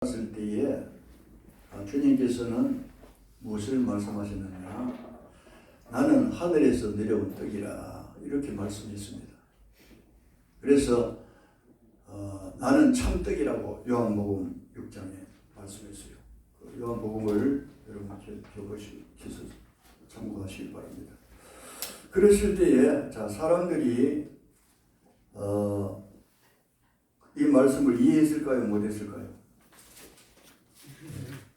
왔을 때에 주님께서는 무엇을 말씀하셨느냐? 나는 하늘에서 내려온 떡이라 이렇게 말씀했습니다. 그래서 나는 참떡이라고 요한복음 6장에 말씀했어요. 그 요한복음을 여러분 켜보셔서 참고하시기 바랍니다. 그랬을 때에 사람들이 이 말씀을 이해했을까요? 못했을까요?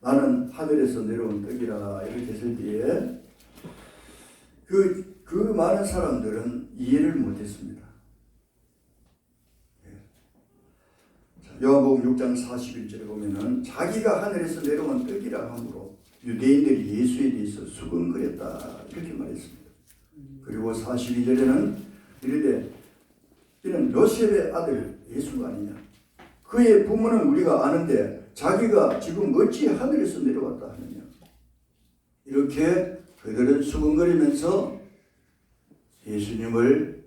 나는 하늘에서 내려온 떡이라 이렇게 했을 때에 그 많은 사람들은 이해를 못했습니다. 요한복음 6장 41절에 보면은 자기가 하늘에서 내려온 떡이라 함으로 유대인들이 예수에 대해서 수근거렸다 이렇게 말했습니다. 그리고 42절에는 이르되 이는 요셉의 아들 예수가 아니냐? 그의 부모는 우리가 아는데 자기가 지금 어찌 하늘에서 내려왔다 하느냐? 이렇게 그들은 수근거리면서 예수님을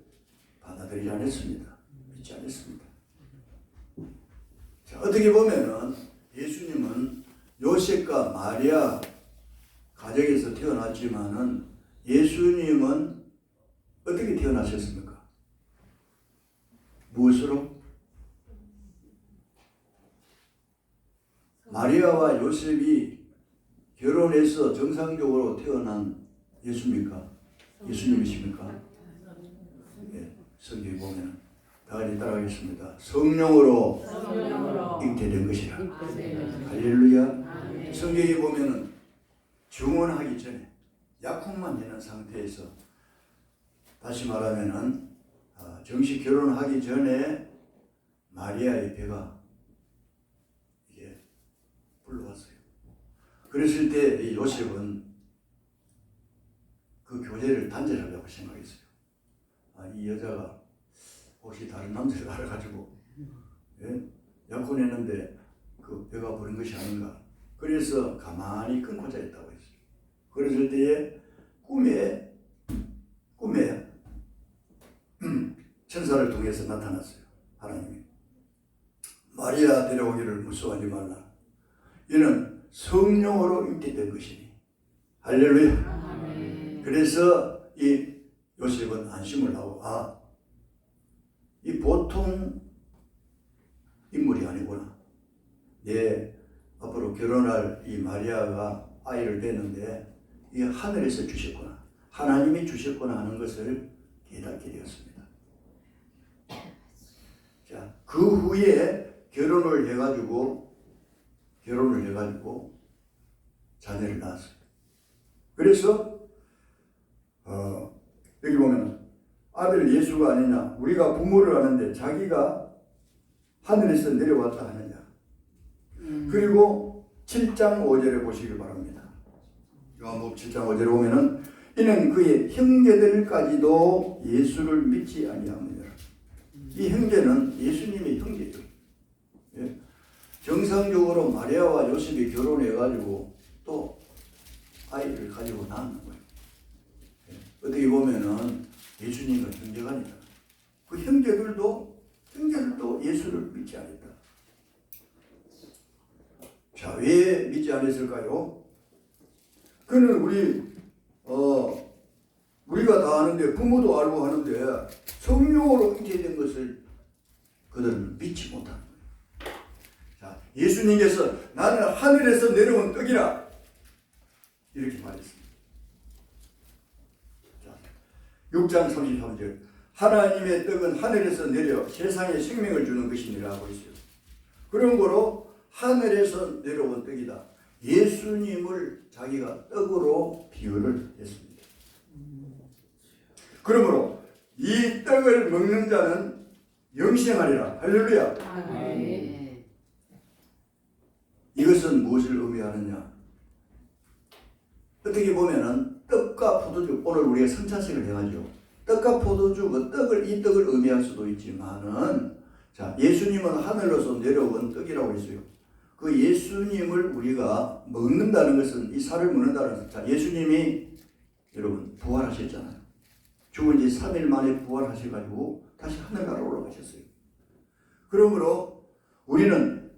받아들이지 않았습니다. 믿지 않았습니다. 자, 어떻게 보면은 예수님은 요셉과 마리아 가정에서 태어났지만은 예수님은 어떻게 태어나셨습니까? 무엇으로? 마리아와 요셉이 결혼해서 정상적으로 태어난 예수입니까? 예수님이십니까? 네, 성경에 보면 다 같이 따라하겠습니다. 성령으로 잉태된 것이라. 할렐루야. 성경에 보면은 중언하기 전에 약혼만 있는 상태에서 다시 말하면은 정식 결혼하기 전에 마리아의 배가 이게 불러왔어요. 그랬을 때 이 요셉은 그 교제를 단절하려고 생각했어요. 이 여자가 혹시 다른 남자를 알아가지고 약혼했는데 그 배가 부른 것이 아닌가. 그래서 가만히 끊고 자있다고 했어요. 그랬을 때에 꿈에 천사를 통해서 나타났어요. 하나님이 마리아 데려오기를 무서워하지 말라. 이는 성령으로 잉태된 것이니. 할렐루야. 그래서 이 요셉은 안심을 하고 이 보통 인물이 아니구나. 앞으로 결혼할 이 마리아가 아이를 낳는데 이 하늘에서 주셨구나. 하나님이 주셨구나 하는 것을 깨닫게 되었습니다. 자, 그 후에 결혼을 해가지고 자녀를 낳았어요. 그래서 여기 보면 아들 예수가 아니냐? 우리가 부모를 아는데 자기가 하늘에서 내려왔다 하느냐? 그리고 7장 5절에 보시길 바랍니다. 요한복음 7장 5절에 보면은 이는 그의 형제들까지도 예수를 믿지 아니하느니라. 이 형제는 예수님의 형제죠. 예? 정상적으로 마리아와 요셉이 결혼해가지고 또 아이를 가지고 낳는 거예요. 예? 어떻게 보면은 예수님과 형제간이다. 그 형제들도 예수를 믿지 않았다. 자, 왜 믿지 않았을까요? 그는 우리가 다 아는데 부모도 알고 하는데 성령으로 잉태된 것을 그들은 믿지 못하는 거예요. 자, 예수님께서 나는 하늘에서 내려온 떡이라 이렇게 말했습니다. 자, 6장 33절 하나님의 떡은 하늘에서 내려 세상에 생명을 주는 것이니라 하고 있어요. 그런 거로 하늘에서 내려온 떡이다. 예수님을 자기가 떡으로 비유를 했습니다. 그러므로 이 떡을 먹는 자는 영생하리라. 할렐루야. 아멘. 이것은 무엇을 의미하느냐? 어떻게 보면은 떡과 포도주, 오늘 우리가 성찬식을 해가지고 떡과 포도주, 이 떡을 의미할 수도 있지만은, 자, 예수님은 하늘로서 내려온 떡이라고 했어요. 그 예수님을 우리가 먹는다는 것은, 이 살을 먹는다는 것은, 자, 예수님이 여러분 부활하셨잖아요. 죽은 지 3일 만에 부활하셔가지고 다시 하늘나라로 올라가셨어요. 그러므로 우리는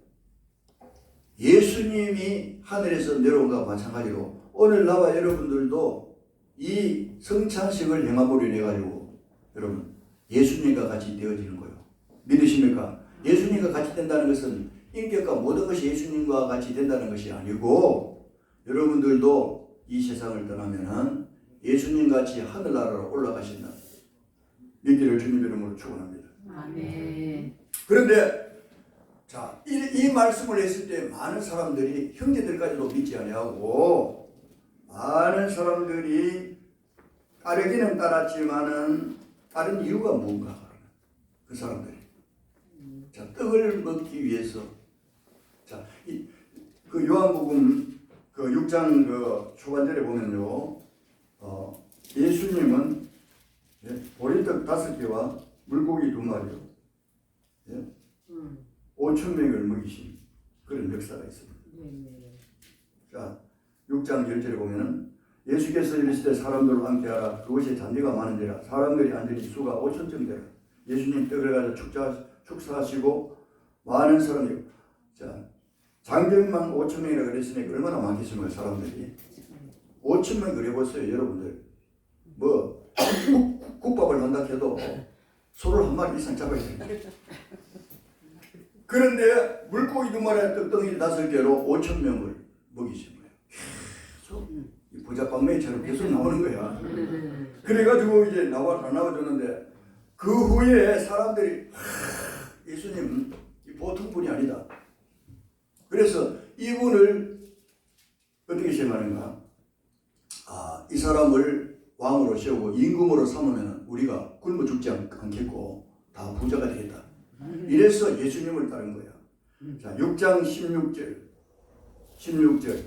예수님이 하늘에서 내려온 것과 마찬가지로 오늘 나와 여러분들도 이 성찬식을 행함으로 인해 가지고 여러분 예수님과 같이 되어지는 거예요. 믿으십니까? 예수님과 같이 된다는 것은 인격과 모든 것이 예수님과 같이 된다는 것이 아니고 여러분들도 이 세상을 떠나면은 예수님 같이 하늘나라로 올라가신다. 믿기를 주님 이름으로 축원합니다. 아멘. 그런데 자, 이 말씀을 했을 때 많은 사람들이 형제들까지도 믿지 아니하고 많은 사람들이 따르기는 따랐지만은 다른 이유가 뭔가 그 사람들이 자 떡을 먹기 위해서 자 그 요한복음 그 6장 그 초반절에 보면요 예수님은 보리떡 5개와 물고기 2마리요 5,000명을 먹이신 그런 역사가 있습니다. 자 6장 10절에 보면은 예수께서 이르시되 사람들과 함께하라. 그곳에 잔디가 많은지라 사람들이 앉으니 수가 5,000쯤 되라. 예수님 떡을 가져 축사하시고 많은 사람이 자 장병만 5,000명이라 그랬으니 얼마나 많겠습니까 사람들이. 5,000명 그려보세요 여러분들. 뭐 국밥을 한다 해도 소를 한 마리 이상 잡아야 됩니다. 그런데 물고기 2마리에 떡덩이 5개로 5,000명을 먹이신 거예요. 계속 부자빵매처럼 계속 나오는 거야. 그래가지고 이제 나와줬는데 그 후에 사람들이 예수님 보통 분이 아니다. 그래서 이분을 어떻게 생각하는가? 이 사람을 왕으로 세우고 임금으로 삼으면 우리가 굶어 죽지 않겠고 다 부자가 되겠다. 이래서 예수님을 따른 거야. 자, 6장 16절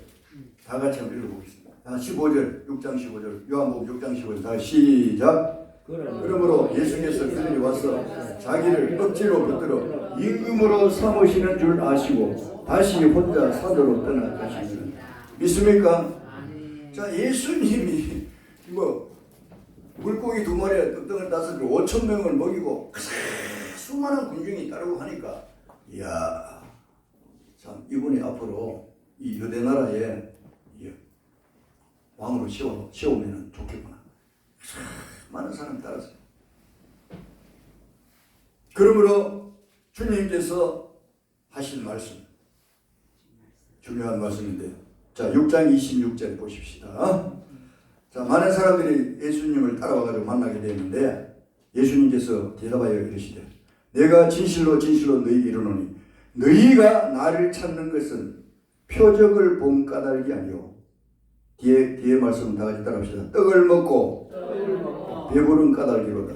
다 같이 한번 읽어보겠습니다. 15절 6장 15절 요한복음 6장 15절 다 시작. 그러므로 예수께서 그들이 와서 자기를 억지로 붙들어 임금으로 삼으시는 줄 아시고 다시 혼자 산으로 떠나가시는 믿습니까? 자 예수님이 뭐 물고기 2마리에 떡덩을 5개 5,000명을 먹이고 수많은 군중이 따르고 하니까 이야 참 이분이 앞으로 이 유대 나라에 왕으로 세우면 좋겠구나. 많은 사람이 따랐어요. 그러므로 주님께서 하신 말씀 중요한 말씀인데요. 자 6장 26절 보십시다. 자 많은 사람들이 예수님을 따라와가지고 만나게 되는데 예수님께서 대답하여 이르시되 내가 진실로 진실로 너희에게 이르노니 너희가 나를 찾는 것은 표적을 본 까닭이 아니오. 뒤에 말씀 다 같이 따라합시다. 떡을 먹고 배부른 까닭이로다.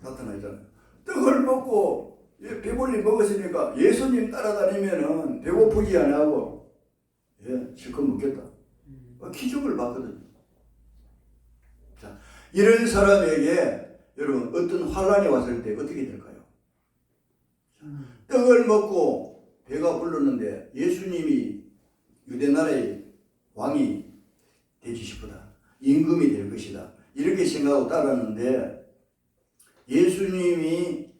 나타나잖아요. 떡을 먹고 배불리 먹었으니까 예수님 따라다니면은 배고프지 안 하고 실컷 먹겠다. 기적을 봤거든요. 자, 이런 사람에게 여러분 어떤 환란이 왔을 때 어떻게 될까요? 떡을 먹고 배가 불렀는데 예수님이 유대나라의 왕이 되지 싶다. 임금이 될 것이다. 이렇게 생각하고 따랐는데 예수님이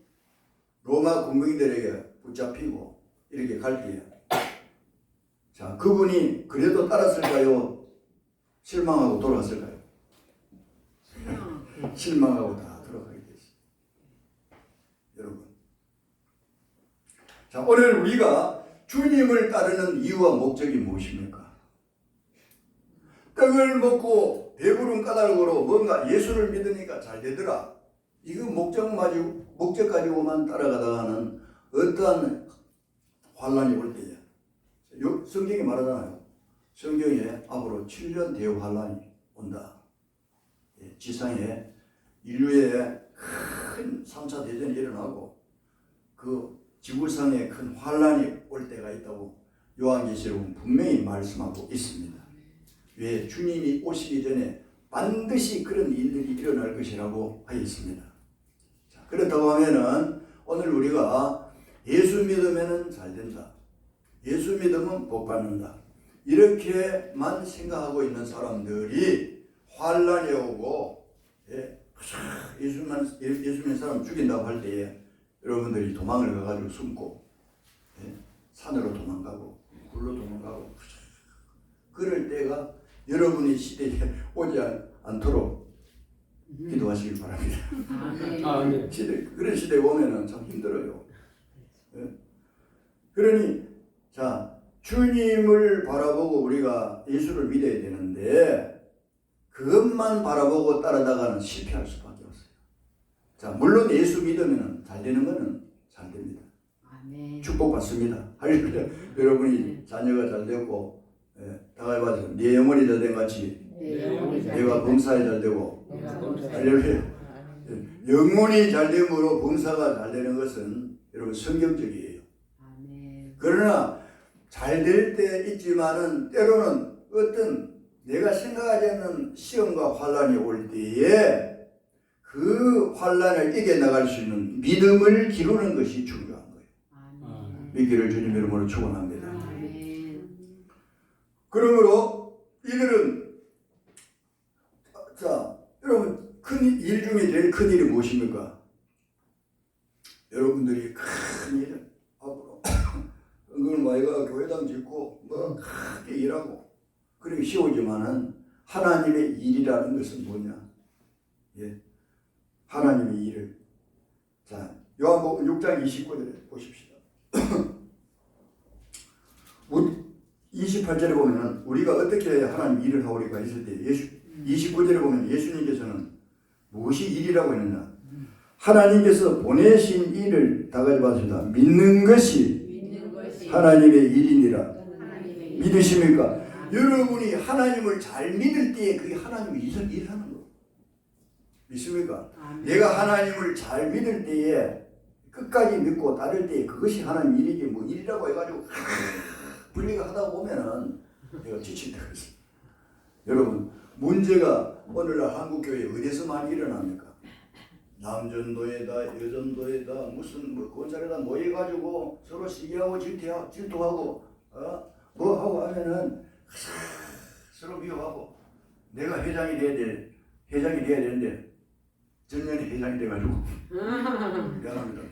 로마 군병들에게 붙잡히고 이렇게 갈 때에 자 그분이 그래도 따랐을까요? 실망하고 돌아갔을까요? 실망하고 다 돌아가게 됐어요. 여러분 자 오늘 우리가 주님을 따르는 이유와 목적이 무엇입니까? 떡을 먹고 배부른 까닭으로 뭔가 예수를 믿으니까 잘 되더라. 이거 목적 가지고만 따라가다가는 어떠한 환란이 올 때에 성경이 말하잖아요. 성경에 앞으로 7년 대후 환란이 온다. 지상에 인류의 큰 3차 대전이 일어나고 그 지구상에 큰 환란이 올 때가 있다고 요한계시록은 분명히 말씀하고 있습니다. 왜? 주님이 오시기 전에 반드시 그런 일들이 일어날 것이라고 하였습니다. 자, 그렇다고 하면은 오늘 우리가 예수 믿으면 잘 된다. 예수 믿으면 복 받는다. 이렇게만 생각하고 있는 사람들이 환란이 오고 예수 믿는 사람 죽인다고 할 때에 여러분들이 도망을 가가지고 숨고 산으로 도망가고 굴로 도망가고 그럴 때가 여러분의 시대에 오지 않도록 기도하시길 바랍니다. 네. 그런 시대에 오면은 참 힘들어요. 예? 그러니 자 주님을 바라보고 우리가 예수를 믿어야 되는데 그것만 바라보고 따라다가는 실패할 수밖에 없어요. 자 물론 예수 믿으면 잘 되는 거는 잘 됩니다. 축복받습니다. 할렐루야. 여러분이 자녀가 잘 되고 다 같이 봐서 네 영혼이 잘 된 같이 내가 범사에 잘 되고 할렐루야. 영혼이 잘 됨으로 범사가 잘 되는 것은 여러분 성경적이에요. 그러나 잘 될 때 있지만은 때로는 어떤 내가 생각하지 않는 시험과 환란이 올 때에 그 환란을 이겨나갈 수 있는 믿음을 기르는 것이 중요한 거예요. 믿기를 주님 이름으로 축원합니다. 그러므로 이들은 자 여러분 큰 일 중에 제일 큰 일이 무엇입니까? 여러분들이 큰 일 앞으로 은근마이가 교회당 짓고 뭐 크게 일하고 그렇게 쉬우지만은 하나님의 일이라는 것은 뭐냐? 예, 하나님의 일을 자 요한복음 6장 29절에 보십시다. 28절에 보면은 우리가 어떻게 해야 하나님 일을 하오리까 했을 때 29절에 보면 예수님께서는 무엇이 일이라고 했느냐? 하나님께서 보내신 일을 다 같이 봤습니다. 믿는 것이 하나님의 일이니라. 믿으십니까? 여러분이 하나님을 잘 믿을 때에 그게 하나님의 일하는 거예요. 믿습니까? 내가 하나님을 잘 믿을 때에 끝까지 믿고 따를 때에 그것이 하나님 일이지 뭐 일이라고 해가지고 분리가 하다 보면은 내가 지친다 그랬어요. 여러분 문제가 오늘날 한국교회에 어디서 많이 일어납니까? 남전도에다 여전도에다 무슨 뭐 건설에다 모여가지고 서로 시기하고 질투하고 뭐 하고 하면은 서로 미워하고 내가 회장이 돼야 되는데 전년에 회장이 돼가지고 미안합니다.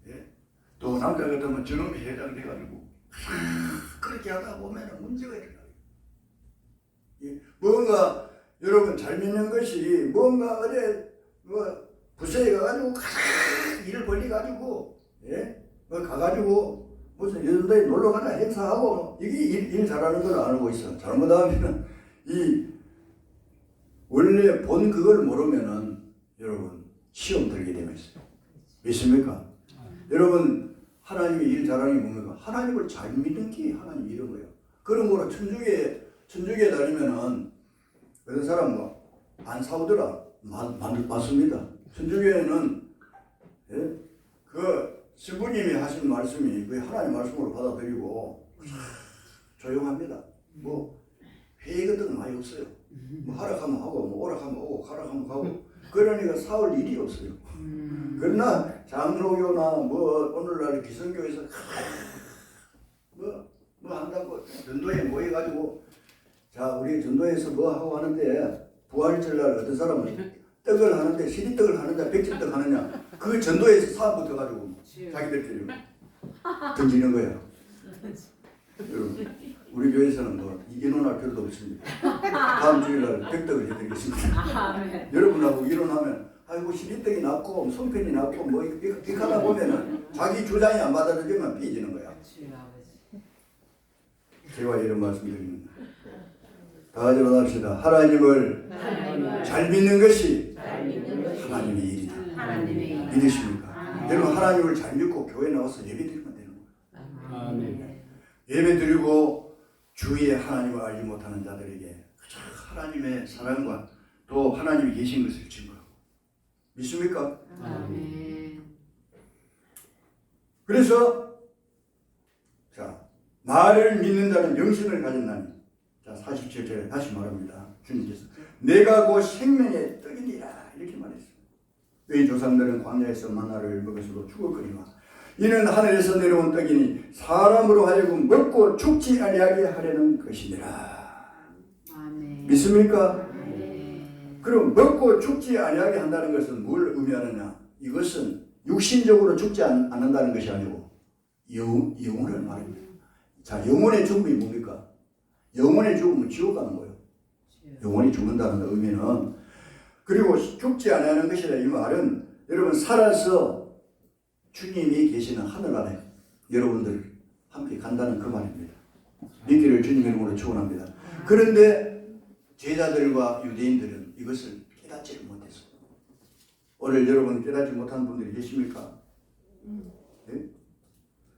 예? 또 남자 같으면 저놈이 회장이 돼가지고 그렇게 하다 보면은 문제가 일어나요. 예? 뭔가 여러분 잘 믿는 것이 뭔가 어제 뭐 부서에 가가지고 일을 벌리가지고 예? 뭐 가가지고 무슨 여자들이 놀러 가자 행사하고 뭐 이게 일 잘하는 걸 알고 있어. 잘못하면 이 원래 본 그걸 모르면은 여러분 시험 들게 되어 있어요. 믿습니까? 여러분 하나님이 일 잘하는 게 뭡니까? 하나님을 잘 믿는 게 하나님 이런 거예요. 그러므로 천주교에 다니면은 어떤 사람 안 사오더라. 맞습니다. 천주교에는 예? 그 신부님이 하신 말씀이 그 하나님 말씀으로 받아들이고 조용합니다. 뭐 회의 같은 건 많이 없어요. 뭐 하락하면 하고 뭐 오락하면 오고 가락하면 가고 그러니까 사올 일이 없어요. 그러나 장로교나 뭐 오늘날 기성교에서 뭐 한다고 전도에 모여가지고 자 우리 전도에서 뭐 하고 하는데 부활절날 어떤 사람은 떡을 하는데 시리떡을 하느냐 백질떡 하느냐 그 전도에서 사업 붙어가지고 자기들끼리 던지는 거예요. 여러분 우리 교회에서는 뭐 이론할 필요도 없습니다. 다음 주일날 백떡을 해드리겠습니다. 여러분하고 이론하면 아이고 시리떡이 낫고 송편이 낫고 뭐 이렇게 하다 보면은 자기 주장이 안 받아들이면 삐지는 거야. 제가 이런 말씀드립니다. 다 같이 합시다. 하나님을 잘 믿는 것이 하나님의 일이다. 믿으십니까? 여러분 하나님을 잘 믿고 교회 나와서 예배 드리면 되는 거예요. 예배 드리고 주위에 하나님을 알지 못하는 자들에게 하나님의 사랑과 또 하나님이 계신 것을 증거하고 믿습니까? 그래서 자 나를 믿는 자는 영생을 가졌나니 자 47절에 다시 말합니다. 주님께서 내가 곧 생명의 떡이니라 이렇게 말했습니다. 너희 조상들은 광야에서 만나를 먹었으로 죽었거니와 이는 하늘에서 내려온 떡이니 사람으로 하여금 먹고 죽지 아니하게 하려는 것이니라. 믿습니까? 그럼 먹고 죽지 아니하게 한다는 것은 뭘 의미하느냐? 이것은 육신적으로 죽지 않는다는 것이 아니고 영혼을 말합니다. 자, 영혼의 죽음이 뭡니까? 영혼의 죽음은 지옥 가는 거예요. 영혼이 죽는다는 의미는. 그리고 죽지 않는 것이라 이 말은 여러분 살아서 주님이 계시는 하늘 안에 여러분들 함께 간다는 그 말입니다. 믿기를 주님 이름으로 축원합니다. 그런데 제자들과 유대인들은 이것을 깨닫지를 못했어요. 오늘 여러분 깨닫지 못한 분들이 계십니까? 네?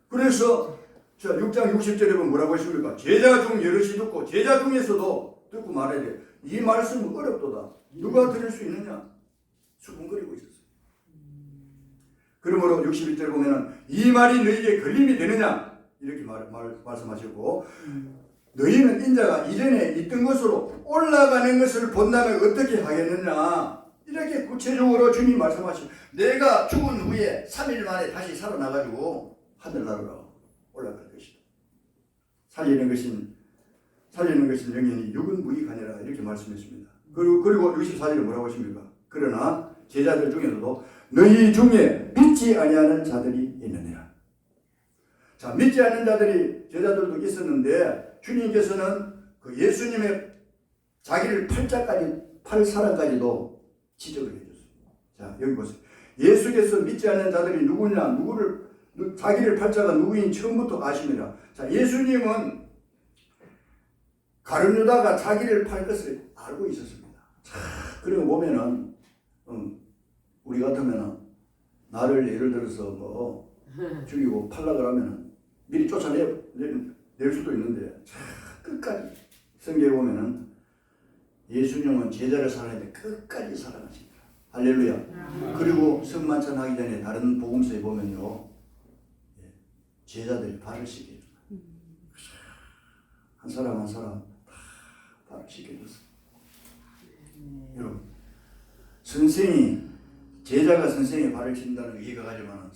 그래서 자 6장 60절에 보면 뭐라고 했습니까? 제자 중 여럿이 듣고 제자 중에서도 듣고 말해야 돼. 이 말씀은 어렵도다. 누가 들을 수 있느냐? 수군거리고 있었어요. 그러므로 61절 보면은 이 말이 너희에게 걸림이 되느냐? 이렇게 말씀하시고 너희는 인자가 이전에 있던 곳으로 올라가는 것을 본다면 어떻게 하겠느냐? 이렇게 구체적으로 주님 말씀하시고 내가 죽은 후에 3일 만에 다시 살아나가지고 하늘나라로 올라갈 것이다. 살리는 것은 영연히 육은 무익하니라 이렇게 말씀했습니다. 그리고 64절에 뭐라고 하십니까? 그러나 제자들 중에서도 너희 중에 믿지 아니하는 자들이 있느니라. 자, 믿지 않는 자들이 제자들도 있었는데 주님께서는 그 예수님의 자기를 팔 사람까지도 지적을 해줬습니다. 자, 여기 보세요. 예수께서 믿지 않는 자들이 누구냐, 자기를 팔자가 누구인 처음부터 아십니다. 자, 예수님은 가룟 유다가 자기를 팔 것을 알고 있었습니다. 자, 그리고 보면은 우리 같으면은 나를 예를 들어서 뭐 죽이고 팔라 그러면은 미리 쫓아낼 수도 있는데 자, 끝까지 성경에 보면은 예수님은 제자를 사랑하는데 끝까지 사랑하십니다. 할렐루야. 그리고 성만찬하기 전에 다른 복음서에 보면요 제자들이 발을 씻겨요. 한 사람 한 사람 다 발을 씻겨줬어요. 여러분 제자가 선생의 발을 씻는다는 의의가 가지만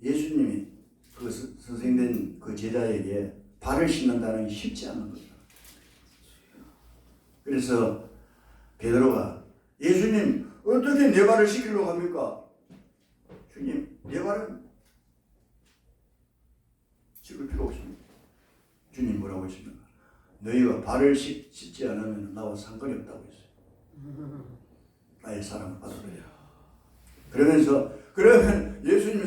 예수님이 그 선생된 그 제자에게 발을 씻는다는 게 쉽지 않은 거죠. 그래서 베드로가 예수님 어떻게 내 발을 씻기려고 합니까? 주님 내 발은 씻을 필요 없습니다. 주님 뭐라고 했습니까? 너희가 발을 씻지 않으면 나와 상관이 없다고 했어요. 나의 사랑을 받아들여. 그러면 예수님이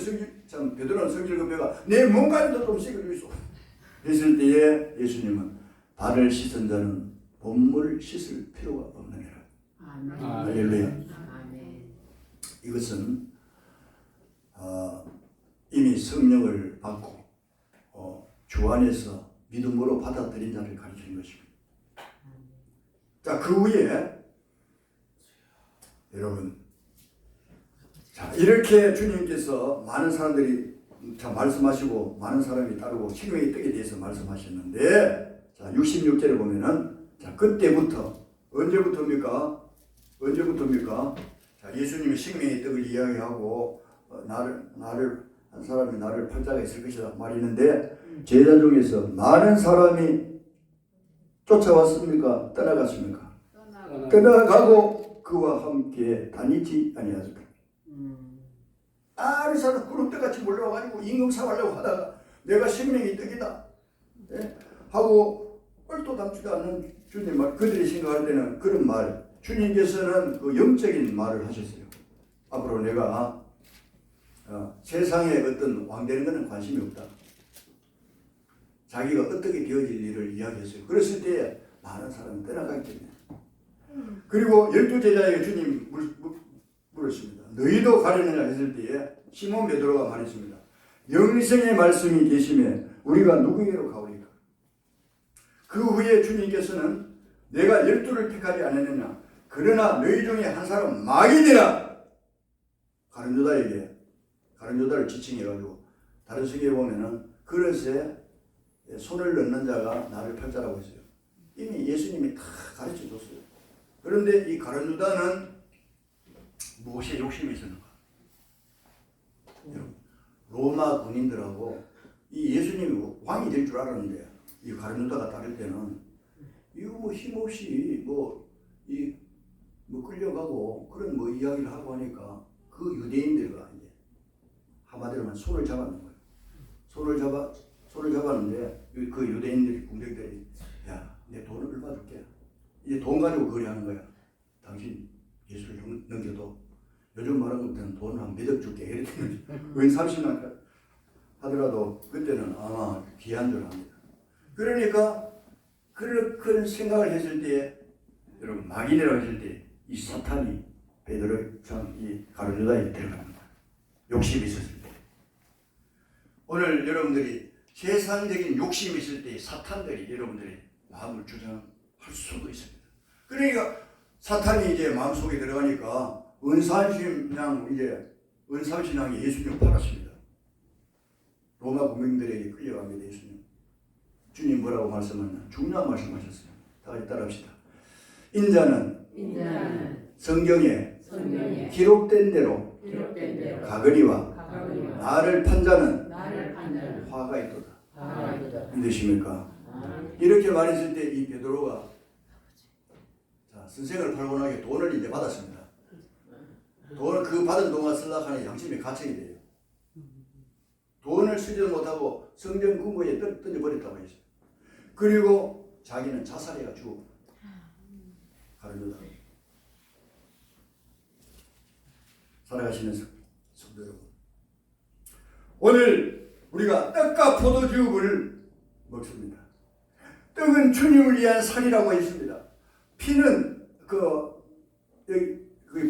베드로는 성질 급해가 내 몸까지도 좀 씻어주이소. 했을 때에 예수님은 발을 씻은 자는 몸을 씻을 필요가 없느니라. 할렐루야. 이것은 이미 성령을 받고 주 안에서 믿음으로 받아들인 자를 가르치는 것입니다. 자, 그 후에 여러분 자 이렇게 주님께서 많은 사람들이 말씀하시고 많은 사람이 따르고 생명의 떡에 대해서 말씀하셨는데 자 66절에 보면은 자 그때부터 언제부터입니까? 자 예수님이 생명의 떡을 이야기하고 한 사람이 나를 팔자가 있을 것이다 말했는데 제자 중에서 많은 사람이 쫓아왔습니까? 떠나갔습니까? 떠나가고 그와 함께 다니지 아니하였다. 이 사람 구름대같이 몰려와가지고 임금 사하려고 하다가 내가 생명의 떡이다 하고 얼도 담지도 않는 주님 말, 그들이 생각할 때는 그런 말, 주님께서는 그 영적인 말을 하셨어요. 앞으로 내가 세상에 어떤 왕되는 것은 관심이 없다. 자기가 어떻게 되어질 일을 이야기했어요. 그랬을 때 많은 사람이 떠나가기 때문에. 그리고 12제자에게 주님 물었습니다. 너희도 가려느냐 했을 때에 시몬 베드로가 말했습니다. 영생의 말씀이 계시매 우리가 누구에게로 가오리까? 그 후에 주님께서는 내가 12를 택하지 않았느냐? 그러나 너희 중에 한 사람 마귀니라. 가룟 유다를 지칭해가지고 다른 성경에 보면은 그릇에 손을 넣는 자가 나를 팔자라고 했어요. 이미 예수님이 다 가르쳐 줬어요. 그런데 이 가룟 유다는 무엇에 욕심이 있었는가? 로마 군인들하고 이 예수님이 왕이 될 줄 알았는데 이 가룟 유다가 따를 때는 이거 뭐 힘없이 끌려가고 그런 이야기를 하고 하니까 그 유대인들과 이제 한마디로 하면 손을 잡았는 거예요. 손을 잡았는데 그 유대인들이 군병들이 야, 내 돈을 얼마 줄게. 이제 돈 가지고 거래하는 거야. 당신 예수를 넘겨도 요즘 말하는 것들은 돈 한 몇억 줄게 이렇게 은 30만 하더라도 그때는 아마 귀한 줄 압니다. 그러니까 그런 생각을 했을 때 여러분 마귀라고 했을 때 이 사탄이 베드로 이 가룟유다에 들어갑니다. 욕심이 있었을 때. 오늘 여러분들이 세상적인 욕심이 있을 때 사탄들이 여러분들의 마음을 주장할 수도 있습니다. 그러니까 사탄이 이제 마음속에 들어가니까 은사신앙이 예수님을 팔았습니다. 로마 군민들에게 끌려갑니다. 예수님. 주님 뭐라고 말씀하셨나? 중요한 말씀하셨어요. 다 같이 따라합시다. 인자는 성경에 기록된 대로 가거니와 나를 판자는 화가 있도다. 믿으십니까? 이렇게 말했을 때 이 베드로가 선생을 팔고 나게 돈을 이제 받았습니다. 돈을 그 받은 동안 쓰려고 하는 양심이 가책이 돼요. 돈을 쓰지도 못하고 성전 금고에 던져버렸다고 했어요. 그리고 자기는 자살해가지고 가룟유다. 살아가시는 성도 여러분, 오늘 우리가 떡과 포도주를 먹습니다. 떡은 주님을 위한 살이라고 했습니다. 피는 그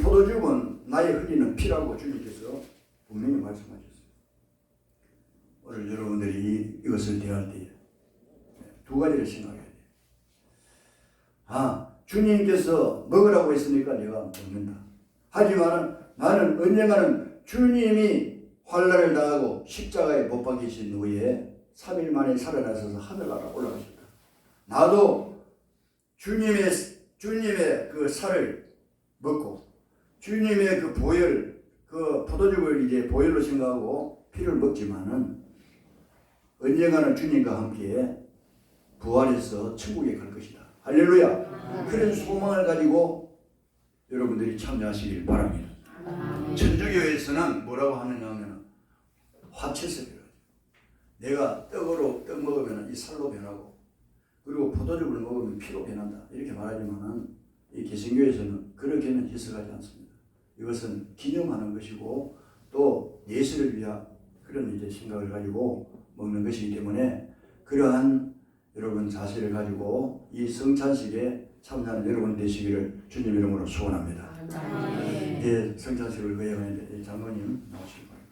포도주는 나의 흘리는 피라고 주님께서 분명히 말씀하셨어요. 오늘 여러분들이 이것을 대할 때 두 가지를 생각해야 돼요. 주님께서 먹으라고 했으니까 내가 먹는다. 하지만 나는 언젠가는 주님이 환난을 당하고 십자가에 못 박히신 후에 3일 만에 살아나셔서 하늘나라 올라가셨다. 나도 주님의 그 살을 먹고 주님의 그 보혈, 그 포도주를 이제 보혈로 생각하고 피를 먹지만은 언젠가는 주님과 함께 부활해서 천국에 갈 것이다. 할렐루야. 그런 소망을 가지고 여러분들이 참여하시길 바랍니다. 천주교에서는 뭐라고 하느냐 하면 화채설이라고. 내가 떡 먹으면 이 살로 변하고 그리고 포도주를 먹으면 피로 변한다. 이렇게 말하지만은 이 개신교에서는 그렇게는 해석하지 않습니다. 이것은 기념하는 것이고 또 예수를 위한 그런 이제 생각을 가지고 먹는 것이기 때문에 그러한 여러분 자세를 가지고 이 성찬식에 참여하는 여러분 되시기를 주님 이름으로 소원합니다. 예, 성찬식을 거행하는 장로님 나오시기 바랍니다.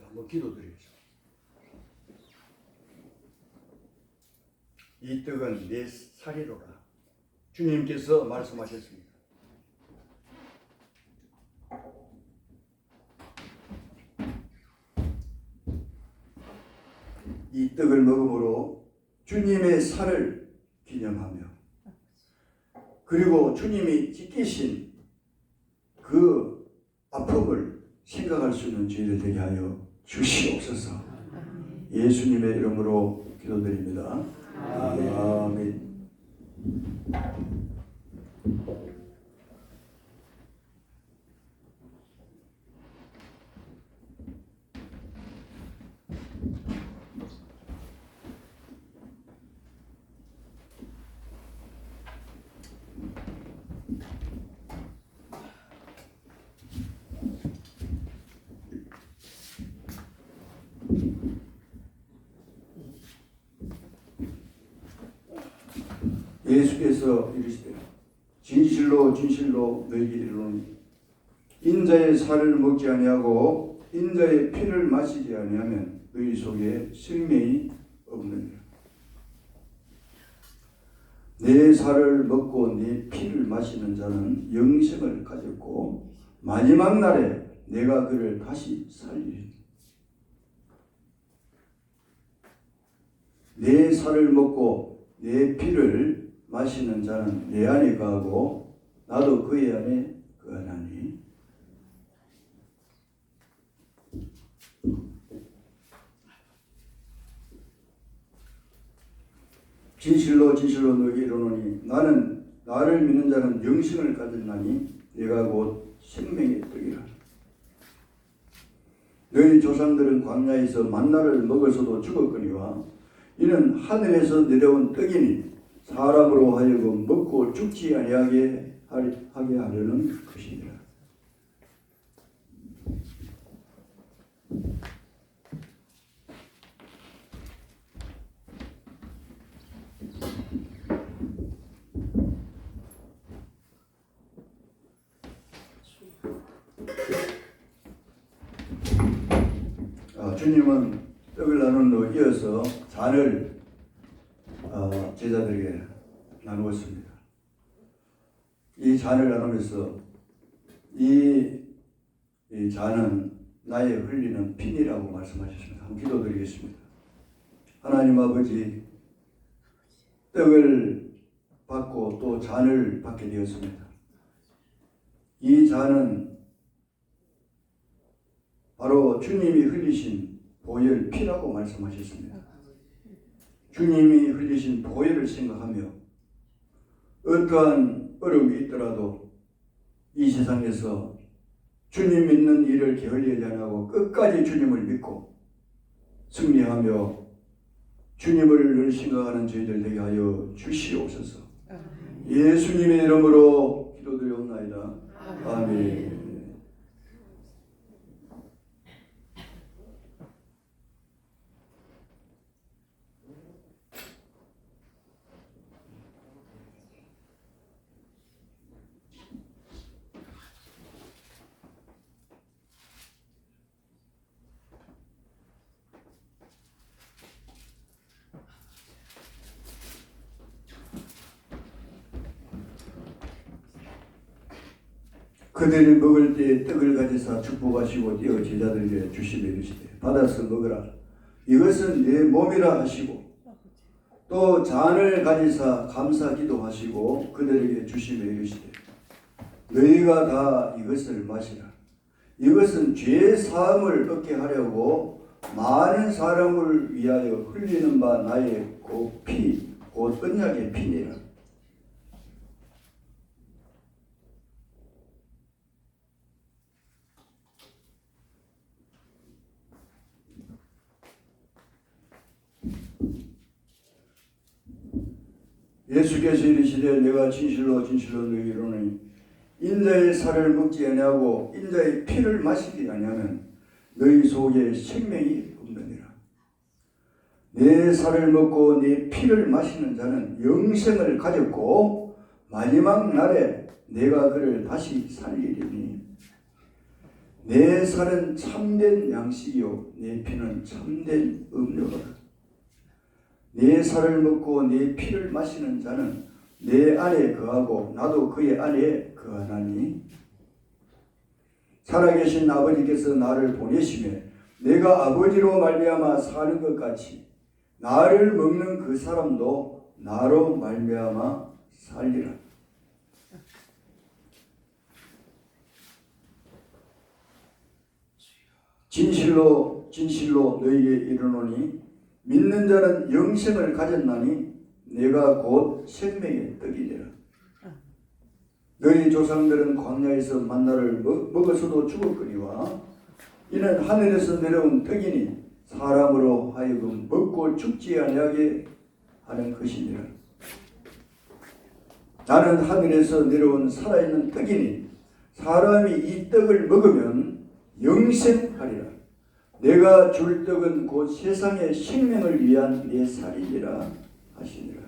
한번 기도드리겠습니다. 이 떡은 내 살이로라. 주님께서 말씀하셨습니다. 이 떡을 먹음으로 주님의 살을 기념하며 그리고 주님이 지키신 그 아픔을 생각할 수 있는 저희들 되게 하여 주시옵소서. 예수님의 이름으로 기도드립니다. 아멘. 예수께서 이르시되 진실로 진실로 너희에게 이르노니 인자의 살을 먹지 아니하고 인자의 피를 마시지 아니하면 너희 속에 생명이 없느니라. 내 살을 먹고 내 피를 마시는 자는 영생을 가졌고 마지막 날에 내가 그를 다시 살리리라. 내 살을 먹고 내 피를 마시는 자는 내 안에 거하고 나도 그의 안에 거하나니 진실로 진실로 너희에게 이르노니 나는 나를 믿는 자는 영생을 가졌나니 내가 곧 생명의 떡이라. 너희 조상들은 광야에서 만나를 먹어서도 죽었거니와 이는 하늘에서 내려온 떡이니 사람으로 하여금 먹고 죽지 아니하게 하려는 것이니라. 주님은 떡을 나누는 데 이어서 잔을 제자들에게 나누었습니다. 이 잔을 나누면서 이 잔은 나의 흘리는 피니라고 말씀하셨습니다. 한번 기도드리겠습니다. 하나님 아버지, 떡을 받고 또 잔을 받게 되었습니다. 이 잔은 바로 주님이 흘리신 보혈 피라고 말씀하셨습니다. 주님이 흘리신 보혈을 생각하며 어떠한 어려움이 있더라도 이 세상에서 주님 믿는 일을 게을리하지 않고 끝까지 주님을 믿고 승리하며 주님을 늘 생각하는 저희들 되게 하여 주시옵소서. 예수님의 이름으로 기도드리옵나이다. 아멘. 그들이 먹을 때 떡을 가지사 축복하시고 떼어 제자들에게 주시며 이르시되 받아서 먹으라. 이것은 내 몸이라 하시고 또 잔을 가지사 감사 기도하시고 그들에게 주시며 이르시되 너희가 다 이것을 마시라. 이것은 죄 사함을 얻게 하려고 많은 사람을 위하여 흘리는 바 나의 곧 피, 곧 언약의 피니라. 예수께서 이르시되 내가 진실로 진실로 너희에게 이르노니 인자의 살을 먹지 아니하고 인자의 피를 마시지 아니하면 너희 속에 생명이 없느니라. 내 살을 먹고 내 피를 마시는 자는 영생을 가졌고 마지막 날에 내가 그를 다시 살리리니 내 살은 참된 양식이요 내 피는 참된 음료라. 내 살을 먹고 내 피를 마시는 자는 내 안에 거하고 나도 그의 안에 거하나니 살아계신 아버지께서 나를 보내시며 내가 아버지로 말미암아 사는 것 같이 나를 먹는 그 사람도 나로 말미암아 살리라. 진실로 진실로 너희에게 이르노니 믿는 자는 영생을 가졌나니 내가 곧 생명의 떡이니라. 너희 조상들은 광야에서 만나를 먹어서도 죽었거니와 이는 하늘에서 내려온 떡이니 사람으로 하여금 먹고 죽지 아니하게 하는 것이니라. 나는 하늘에서 내려온 살아있는 떡이니 사람이 이 떡을 먹으면 영생하리라. 내가 줄 떡은 곧 세상의 생명을 위한 내 살이니라 하시니라.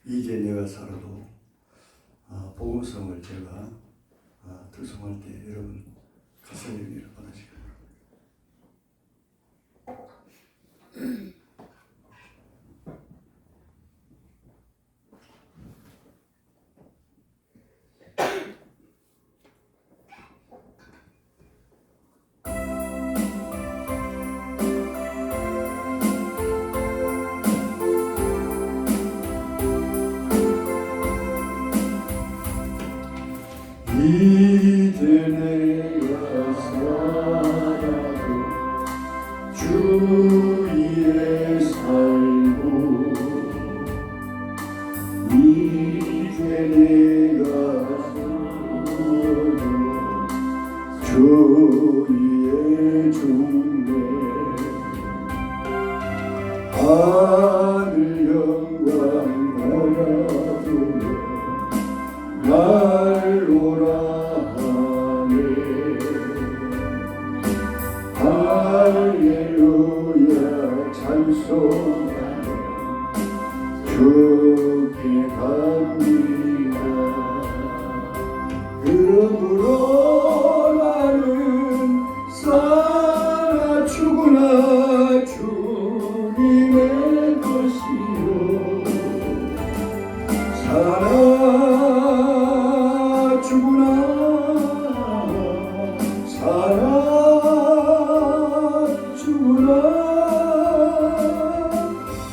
이제 내가 살아도 복음성을 제가 특성할 때 여러분 가슴 열기를 받으시기 바랍니다. 이제 내가 살아도 주 위에 살고 이제 내가 살아도 주 위에 죽네 하늘 영광 바라보며 날 오라 하네 할렐루야 찬송하며 주께 갑니다 그러므로 나는 살아 죽으나 주님의 것이요 살아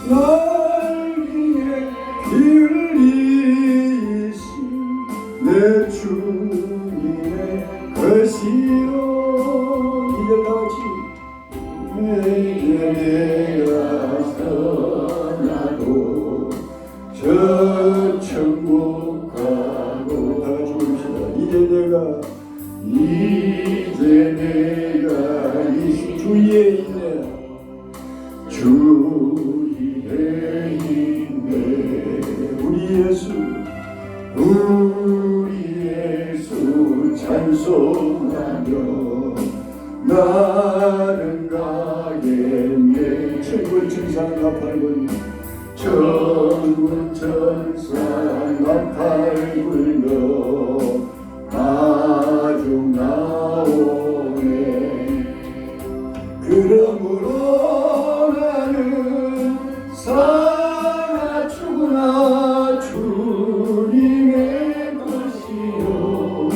날 위해 피 흘리신 내 주님의 것이요 이제 다같이 이제 내가 떠나도 저 천국 가고 다같이 부릅시다 이제 내가 이 주 위에 있네 주 위에 있네 우리 예수 찬송하며 나는 가겠네 천군 천상 나팔 불며 가죽 나오네 그러므로 나는 살아 죽으나 주님의 것이요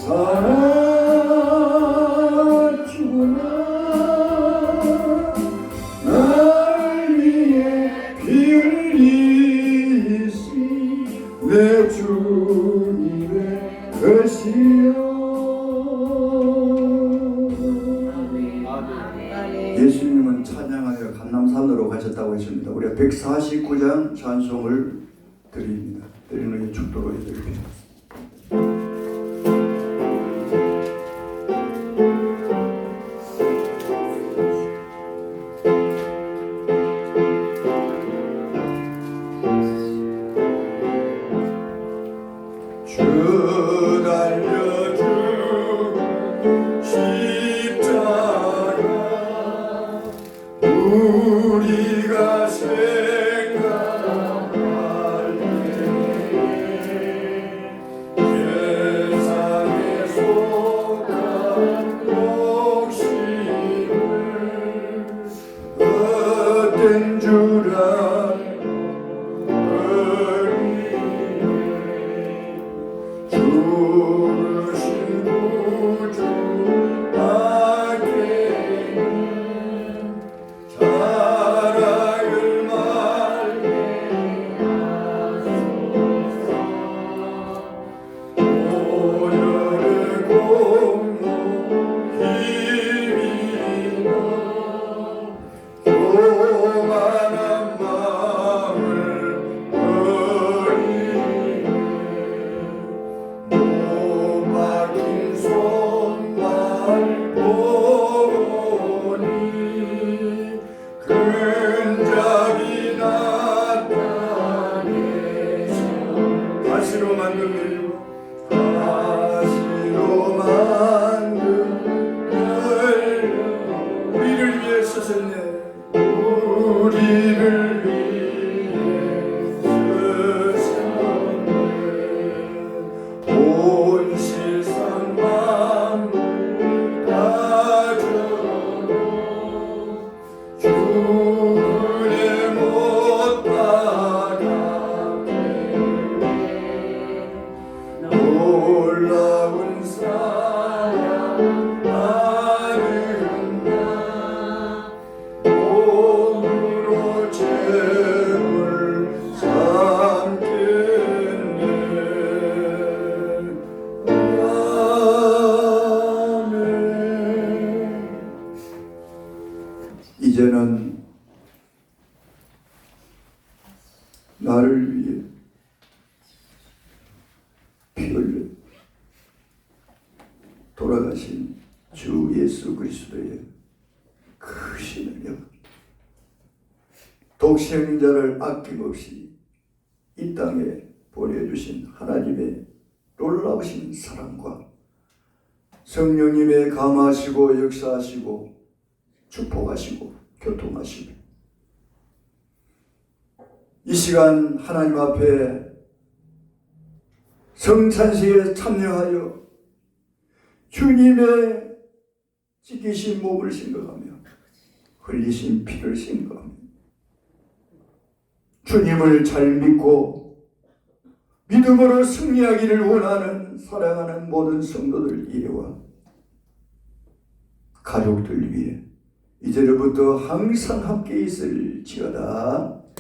살아 죽으나 날 위해 피 흘리신 내 주님의 것이요 예수님은 찬양하여 감람산으로 가셨다고 했습니다. 우리가 149장 찬송을 드립니다. 드리는 게 축도로 해드립니다. 주 달려준 십자가 우리가 생각할 때 가시로 만든 우리를 위해 쓰셨네. 우리를 위해 쓰셨네. 온 세상 만물 가져도 주의 못 받았네. 놀라운 사랑 받은다. 몸으로 죄를 삼겠네. 아멘. 이제는 나를 위해 피 흘려 돌아가신 주 예수 그리스도의 크신 은혜와 독생자를 아낌없이 이 땅에 보내주신 하나님의 놀라우신 사랑과 성령님의 감하시고 역사하시고 축복하시고 교통하시고 이 시간 하나님 앞에 성찬식에 참여하여 주님의 찢기신 몸을 생각하며 흘리신 피를 생각하며 주님을 잘 믿고 믿음으로 승리하기를 원하는 사랑하는 모든 성도들 이래와 가족들 위해 이제부터 항상 함께 있을지어다.